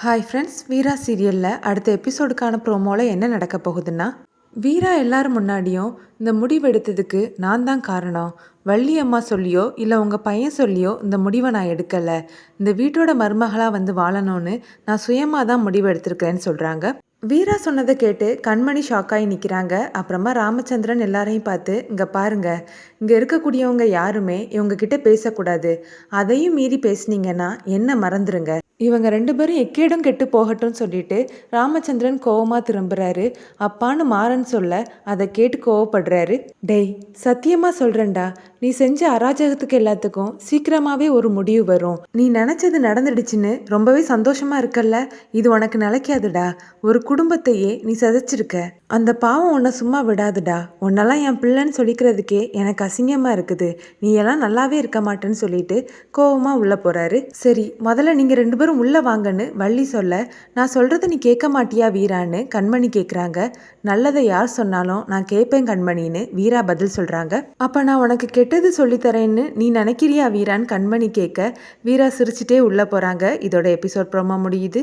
Hi friends, வீரா சீரியலில் அடுத்த எபிசோடுக்கான ப்ரோமோவில் என்ன நடக்க போகுதுன்னா, வீரா எல்லாரும் முன்னாடியும் இந்த முடிவு எடுத்ததுக்கு நான் தான் காரணம். வள்ளி அம்மா சொல்லியோ இல்லை உங்கள் பையன் சொல்லியோ இந்த முடிவை நான் எடுக்கலை. இந்த வீட்டோட மருமகளாக வந்து வாழணும்னு நான் சுயமாக தான் முடிவு எடுத்திருக்கிறேன்னு சொல்கிறாங்க. வீரா சொன்னதை கேட்டு கண்மணி ஷாக்காகி நிற்கிறாங்க. அப்புறமா ராமச்சந்திரன் எல்லாரையும் பார்த்து, இங்கே பாருங்க, இங்கே இருக்கக்கூடியவங்க யாருமே இவங்க கிட்ட பேசக்கூடாது. அதையும் மீறி பேசுனீங்கன்னா என்ன மறந்துருங்க. இவங்க 2 பேரும் எக்கேடும் கெட்டு போகட்டும்னு சொல்லிட்டு ராமச்சந்திரன் கோவமாக திரும்புறாரு. அப்பான்னு மாறன் சொல்ல அதை கேட்டு கோவப்படுறாரு. டேய், சத்தியமாக சொல்கிறேன்டா, நீ செஞ்ச அராஜகத்துக்கு எல்லாத்துக்கும் சீக்கிரமாகவே ஒரு முடிவு வரும். நீ நினச்சது நடந்துடுச்சுன்னு ரொம்பவே சந்தோஷமாக இருக்கல்ல, இது உனக்கு நிலைக்காதுடா. ஒரு குடும்பத்தையே நீ சிதைச்சிருக்க. அந்த பாவம் உன்னை சும்மா விடாதுடா. உன்னெல்லாம் என் பிள்ளைன்னு சொல்லிக்கிறதுக்கே எனக்கு அசிங்கமாக இருக்குது. நீ எல்லாம் நல்லாவே இருக்க மாட்டேன்னு சொல்லிட்டு கோவமாக உள்ளே போகிறாரு. சரி, முதல்ல நீங்கள் 2 பேரும் உள்ளே வாங்கன்னு வள்ளி சொல்ல, நான் சொல்கிறத நீ கேட்க மாட்டியா வீரான்னு கண்மணி கேட்குறாங்க. நல்லதை யார் சொன்னாலும் நான் கேட்பேன் கண்மணின்னு வீரா பதில் சொல்கிறாங்க. அப்போ நான் உனக்கு கெட்டது சொல்லித்தரேன்னு நீ நினைக்கிறியா வீரான்னு கண்மணி கேட்க, வீரா சிரிச்சிட்டே உள்ளே போகிறாங்க. இதோட எபிசோட் ப்ரோமோ முடியுது.